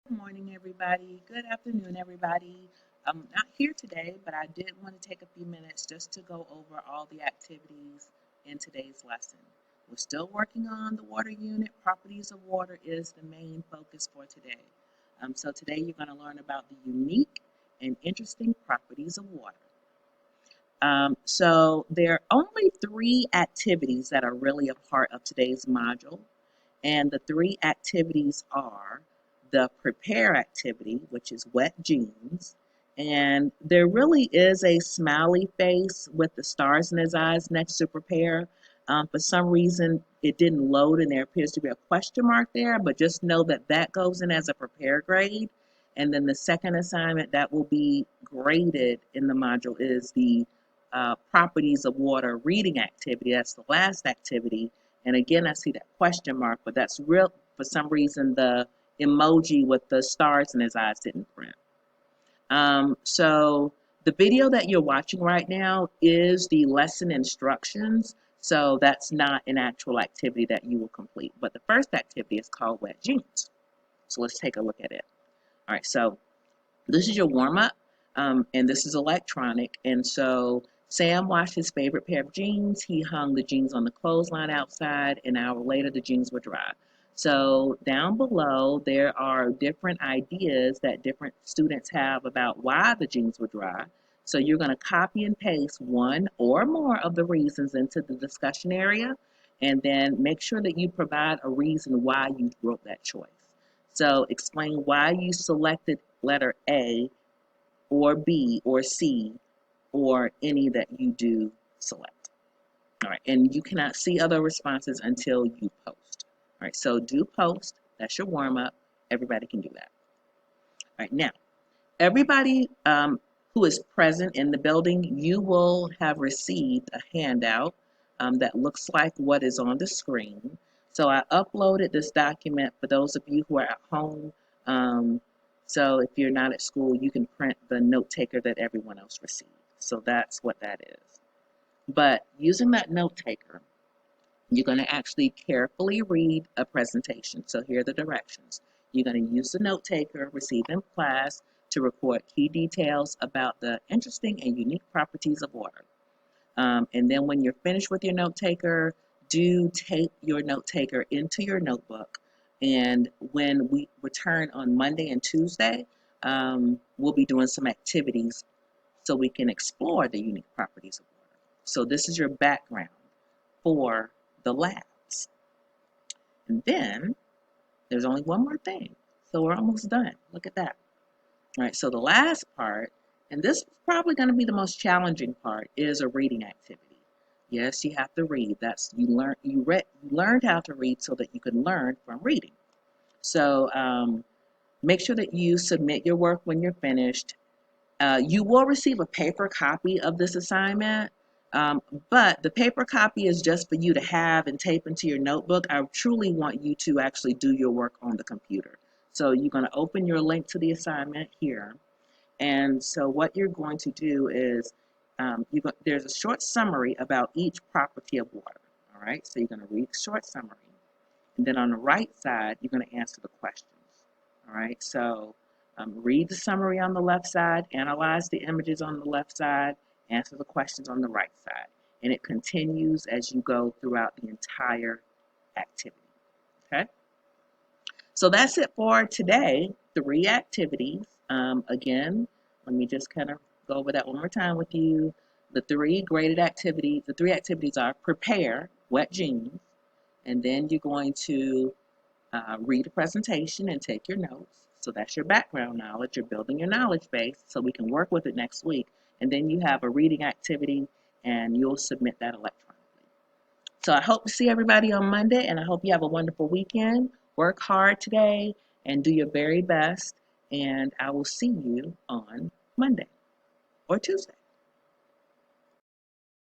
Good morning, everybody. Good afternoon, everybody. I'm not here today, but I did want to take a few minutes just to go over all the activities in today's lesson. We're still working on the water unit. Properties of water is the main focus for today. So today you're going to learn about the unique and interesting properties of water. So there are only three activities that are really a part of today's module. And the three activities are the prepare activity, which is wet jeans. And there really is a smiley face with the stars in his eyes next to prepare. For some reason, it didn't load and there appears to be a question mark there, but just know that that goes in as a prepare grade. And then the second assignment that will be graded in the module is the properties of water reading activity. That's the last activity. And again, I see that question mark, but that's real. For some reason, the emoji with the stars in his eyes didn't print. So the video that you're watching right now is the lesson instructions. So that's not an actual activity that you will complete. But the first activity is called wet jeans. So let's take a look at it. All right, so this is your warm up, and this is electronic. And so Sam washed his favorite pair of jeans. He hung the jeans on the clothesline outside. An hour later, the jeans were dry. So down below, there are different ideas that different students have about why the jeans were dry. So you're going to copy and paste one or more of the reasons into the discussion area, and then make sure that you provide a reason why you wrote that choice. So explain why you selected letter A or B or C or any that you do select. All right, and you cannot see other responses until you post. All right, so do post. That's your warm up. Everybody can do that. All right, now, everybody who is present in the building, you will have received a handout that looks like what is on the screen. So I uploaded this document for those of you who are at home. Um, so if you're not at school, you can print the note taker that everyone else received. So that's what that is. But using that note taker, you're going to actually carefully read a presentation. So here are the directions. You're going to use the note taker received in class to record key details about the interesting and unique properties of water. And then when you're finished with your note taker, do tape your note taker into your notebook. And when we return on Monday and Tuesday, we'll be doing some activities so we can explore the unique properties of water. So this is your background for the labs. And then there's only one more thing. So we're almost done. Look at that. All right, so the last part, and this is probably going to be the most challenging part, is a reading activity. Yes, you have to read. That's you learned how to read so that you can learn from reading. So make sure that you submit your work when you're finished. You will receive a paper copy of this assignment, but the paper copy is just for you to have and tape into your notebook. I truly want you to actually do your work on the computer. So you're going to open your link to the assignment here. And so what you're going to do is there's a short summary about each property of water. All right, so you're going to read the short summary. And then on the right side, you're going to answer the questions. All right, so read the summary on the left side, analyze the images on the left side, answer the questions on the right side. And it continues as you go throughout the entire activity. Okay, so that's it for today. Three activities. Again, let me just kind of go over that one more time with you. The three activities are prepare, wet jeans, and then you're going to read a presentation and take your notes. So that's your background knowledge. You're building your knowledge base so we can work with it next week. And then you have a reading activity and you'll submit that electronically. So I hope to see everybody on Monday and I hope you have a wonderful weekend. Work hard today and do your very best. And I will see you on Monday or Tuesday.